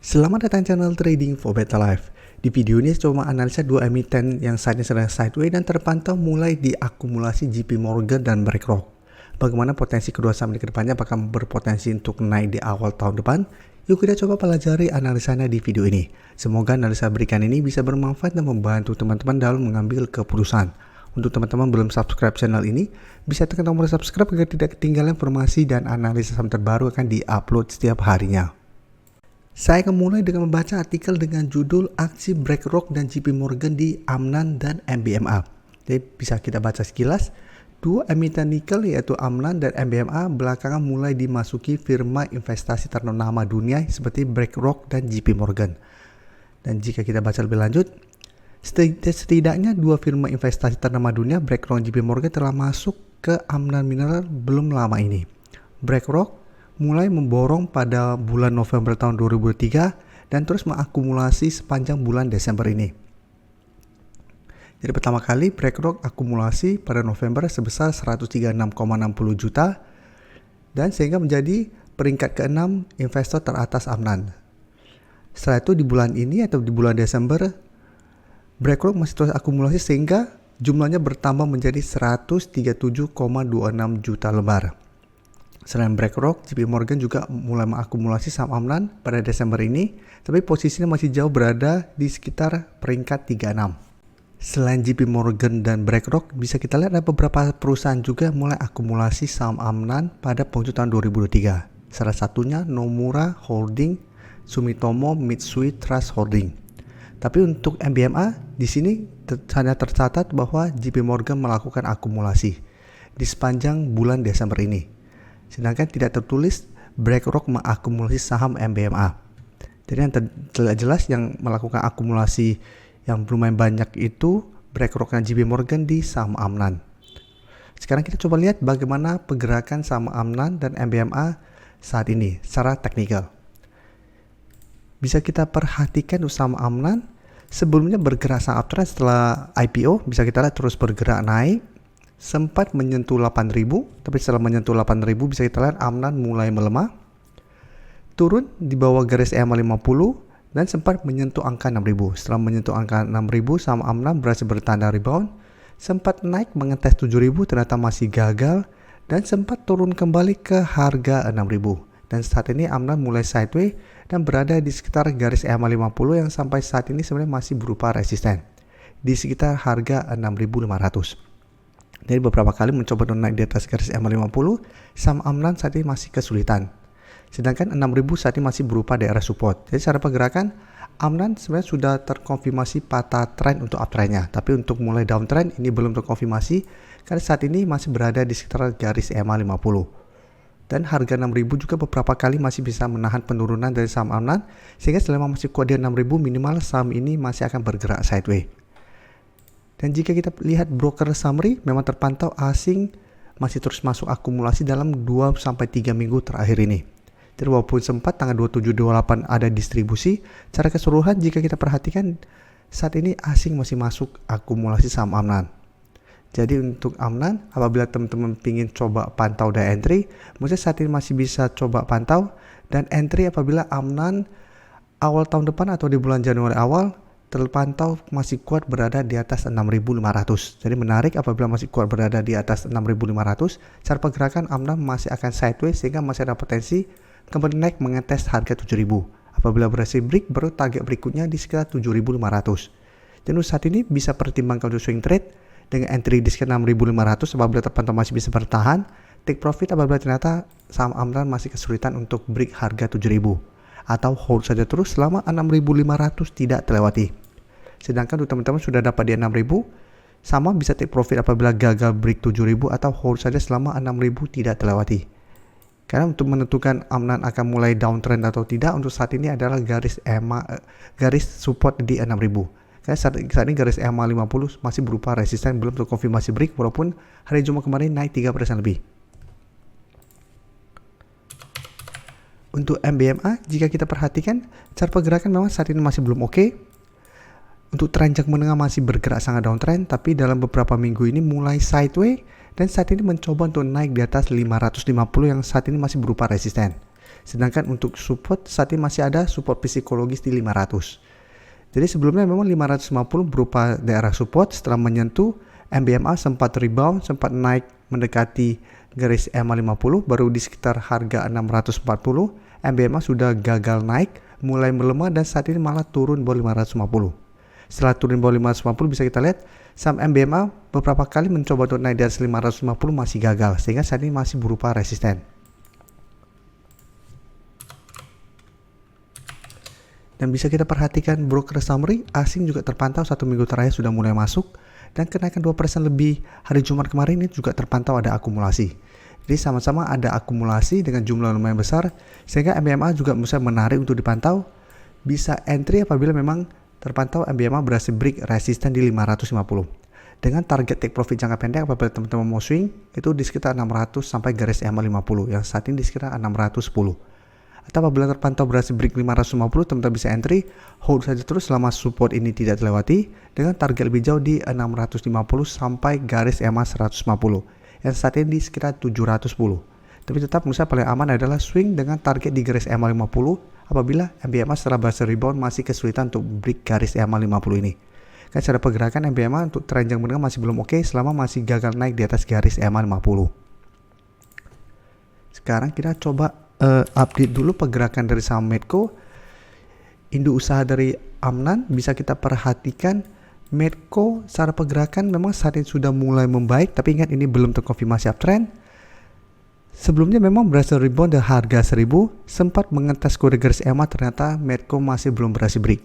Selamat datang channel Trading for Better Life. Di video ini saya coba analisa dua emiten yang saat ini sedang sideways dan terpantau mulai diakumulasi JP Morgan dan BlackRock. Bagaimana potensi kedua saham ini ke depannya, apakah berpotensi untuk naik di awal tahun depan? Yuk kita coba pelajari analisanya di video ini. Semoga analisa berikan ini bisa bermanfaat dan membantu teman-teman dalam mengambil keputusan. Untuk teman-teman belum subscribe channel ini, bisa tekan tombol subscribe agar tidak ketinggalan informasi dan analisa saham terbaru akan diupload setiap harinya. Saya akan mulai dengan membaca artikel dengan judul Aksi BlackRock dan JP Morgan di Amnan dan MBMA. Jadi bisa kita baca sekilas. Dua emiten nikel yaitu Amnan dan MBMA belakangan mulai dimasuki firma investasi ternama dunia seperti BlackRock dan JP Morgan. Dan jika kita baca lebih lanjut, setidaknya dua firma investasi ternama dunia BlackRock dan JP Morgan telah masuk ke Amnan Mineral belum lama ini. BlackRock mulai memborong pada bulan November tahun 2003 dan terus mengakumulasi sepanjang bulan Desember ini. Jadi pertama kali BlackRock akumulasi pada November sebesar 136,60 juta dan sehingga menjadi peringkat ke-6 investor teratas Amnan. Setelah itu di bulan ini atau di bulan Desember, BlackRock masih terus akumulasi sehingga jumlahnya bertambah menjadi 137,26 juta lembar. Selain BlackRock, JP Morgan juga mulai mengakumulasi saham Amnan pada Desember ini, tapi posisinya masih jauh berada di sekitar peringkat 36. Selain JP Morgan dan BlackRock, bisa kita lihat ada beberapa perusahaan juga mulai akumulasi saham Amnan pada penghujung tahun 2023. Salah satunya Nomura Holding, Sumitomo Mitsui Trust Holding. Tapi untuk MBMA, di sini hanya tercatat bahwa JP Morgan melakukan akumulasi di sepanjang bulan Desember ini. Sedangkan tidak tertulis BlackRock mengakumulasi saham MBMA. Jadi yang terlihat jelas yang melakukan akumulasi yang lumayan banyak itu BlackRock dan JP Morgan di saham Amnan. Sekarang kita coba lihat bagaimana pergerakan saham Amnan dan MBMA saat ini secara teknikal. Bisa kita perhatikan saham Amnan sebelumnya bergerak sangat uptrend setelah IPO, bisa kita lihat terus bergerak naik. Sempat menyentuh 8.000, tapi setelah menyentuh 8.000 bisa kita lihat Amnan mulai melemah, turun di bawah garis EMA 50 dan sempat menyentuh angka 6.000. Setelah menyentuh angka 6.000, saham Amnan berhasil bertanda rebound, sempat naik mengetes 7.000 ternyata masih gagal dan sempat turun kembali ke harga 6.000. Dan saat ini Amnan mulai sideways dan berada di sekitar garis EMA 50 yang sampai saat ini sebenarnya masih berupa resisten di sekitar harga 6.500. Jadi beberapa kali mencoba untuk naik di atas garis EMA 50, saham Amnan saat ini masih kesulitan. Sedangkan 6.000 saat ini masih berupa daerah support. Jadi secara pergerakan, Amnan sebenarnya sudah terkonfirmasi patah trend untuk uptrendnya. Tapi untuk mulai downtrend ini belum terkonfirmasi karena saat ini masih berada di sekitar garis EMA 50. Dan harga 6.000 juga beberapa kali masih bisa menahan penurunan dari saham Amnan. Sehingga selama masih kuat di 6.000 minimal saham ini masih akan bergerak sideways. Dan jika kita lihat broker summary, memang terpantau asing masih terus masuk akumulasi dalam 2-3 minggu terakhir ini. Jadi walaupun sempat tanggal 27-28 ada distribusi, secara keseluruhan jika kita perhatikan saat ini asing masih masuk akumulasi saham Amnan. Jadi untuk Amnan, apabila teman-teman ingin coba pantau dan entry, maksudnya saat ini masih bisa coba pantau dan entry apabila Amnan awal tahun depan atau di bulan Januari awal terpantau masih kuat berada di atas 6.500. Jadi menarik apabila masih kuat berada di atas 6.500, cara pergerakan Amnan masih akan sideways sehingga masih ada potensi kembali naik mengetes harga 7.000. Apabila berhasil break, baru target berikutnya di sekitar 7.500. Dan saat ini bisa pertimbangkan untuk swing trade dengan entry di sekitar 6.500 apabila terpantau masih bisa bertahan, take profit apabila ternyata saham Amnan masih kesulitan untuk break harga 7.000. Atau hold saja terus selama 6.500 tidak terlewati. Sedangkan untuk teman-teman sudah dapat di 6.000, sama bisa take profit apabila gagal break 7.000 atau hold saja selama 6.000 tidak terlewati. Karena untuk menentukan Amnan akan mulai downtrend atau tidak untuk saat ini adalah garis support di 6.000. Karena saat ini garis EMA 50 masih berupa resisten belum terkonfirmasi break walaupun hari Jumat kemarin naik 3% lebih. Untuk MBMA, jika kita perhatikan, cara pergerakan memang saat ini masih belum oke. Untuk tren jangka menengah masih bergerak sangat downtrend, tapi dalam beberapa minggu ini mulai sideways dan saat ini mencoba untuk naik di atas 550 yang saat ini masih berupa resisten. Sedangkan untuk support saat ini masih ada support psikologis di 500. Jadi sebelumnya memang 550 berupa daerah support, setelah menyentuh MBMA sempat rebound, sempat naik mendekati garis EMA 50, baru di sekitar harga 640 MBMA sudah gagal naik, mulai melemah dan saat ini malah turun bawah 550. Setelah turun bawah 550 bisa kita lihat saham MBMA beberapa kali mencoba untuk naik di atas 550 masih gagal, sehingga saat ini masih berupa resisten. Dan bisa kita perhatikan broker summary asing juga terpantau 1 minggu terakhir sudah mulai masuk, dan kenaikan 2% lebih hari Jumat kemarin ini juga terpantau ada akumulasi. Jadi sama-sama ada akumulasi dengan jumlah lumayan besar, sehingga MBMA juga bisa menarik untuk dipantau. Bisa entry apabila memang terpantau MBMA berhasil break resisten di 550. Dengan target take profit jangka pendek apabila teman-teman mau swing itu di sekitar 600 sampai garis EMA 50 yang saat ini di sekitar 610. Atau apabila terpantau berhasil break 550, teman-teman bisa entry, hold saja terus selama support ini tidak dilewati dengan target lebih jauh di 650 sampai garis EMA 150 yang saat ini di sekitar 710. Tapi tetap menurut saya paling aman adalah swing dengan target di garis EMA 50 apabila MBMA setelah berhasil rebound masih kesulitan untuk break garis EMA 50 ini. Kan secara pergerakan MBMA untuk tren jangka menengah masih belum oke selama masih gagal naik di atas garis EMA 50. Sekarang kita coba update dulu pergerakan dari saham Medco. Induk usaha dari Amnan bisa kita perhatikan Medco secara pergerakan memang saat ini sudah mulai membaik, tapi ingat ini belum terkonfirmasi uptrend. Sebelumnya memang berhasil rebound dari harga 1000, sempat mengetes kode garis EMA, ternyata Medco masih belum berhasil break.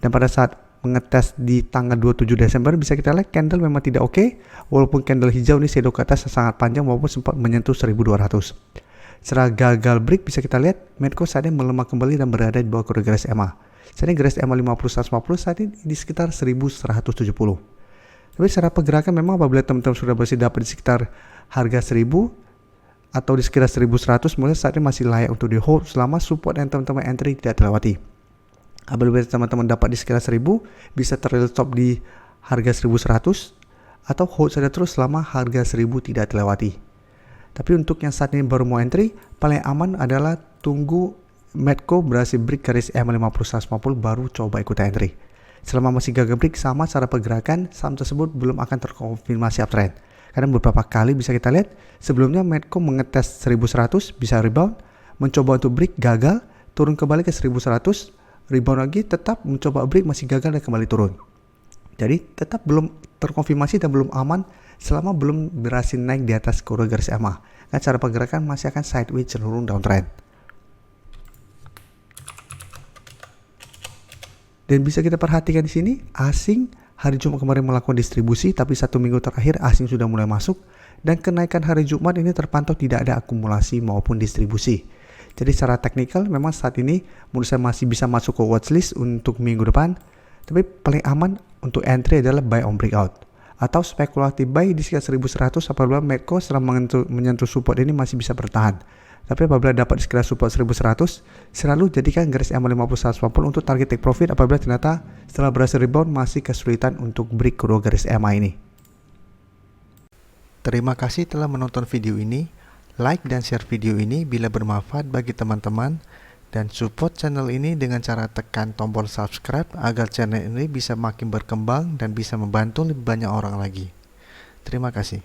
Dan pada saat mengetes di tanggal 27 Desember bisa kita lihat candle memang tidak oke, walaupun candle hijau ini shadow ke atas sangat panjang maupun sempat menyentuh 1200. Setelah gagal break bisa kita lihat Medco saat ini melemah kembali dan berada di bawah kode garis EMA. Saat ini garis EMA 50-150 saat ini di sekitar 1170. Tapi secara pergerakan memang apabila teman-teman sudah berhasil dapat di sekitar harga 1000 atau di sekitar 1100, mulai saat ini masih layak untuk di hold selama support yang teman-teman entry tidak terlewati. Apabila teman-teman dapat di sekitar 1000, bisa trail stop di harga 1100 atau hold saja terus selama harga 1000 tidak terlewati. Tapi untuk yang saat ini baru mau entry, paling aman adalah tunggu Medco berhasil break garis EMA 50-150 baru coba ikut entry. Selama masih gagal break sama cara pergerakan, saham tersebut belum akan terkonfirmasi uptrend. Karena beberapa kali bisa kita lihat sebelumnya Medco mengetes 1100 bisa rebound, mencoba untuk break gagal, turun kembali ke 1100, rebound lagi tetap mencoba break masih gagal dan kembali turun. Jadi tetap belum terkonfirmasi dan belum aman selama belum berhasil naik di atas kode garis EMA. Kan cara pergerakan masih akan sideways cenderung downtrend. Dan bisa kita perhatikan di sini asing hari Jumat kemarin melakukan distribusi, tapi 1 minggu terakhir asing sudah mulai masuk dan kenaikan hari Jumat ini terpantau tidak ada akumulasi maupun distribusi. Jadi secara teknikal memang saat ini menurut saya masih bisa masuk ke watchlist untuk minggu depan, tapi paling aman untuk entry adalah buy on breakout atau spekulatif buy di sekitar 1100 apabila Medco setelah menyentuh support ini masih bisa bertahan. Tapi apabila dapat di sekitar support 1100, selalu jadikan garis EMA 50-150 untuk target take profit apabila ternyata setelah berhasil rebound masih kesulitan untuk break kedua garis EMA ini. Terima kasih telah menonton video ini. Like dan share video ini bila bermanfaat bagi teman-teman, dan support channel ini dengan cara tekan tombol subscribe agar channel ini bisa makin berkembang dan bisa membantu lebih banyak orang lagi. Terima kasih.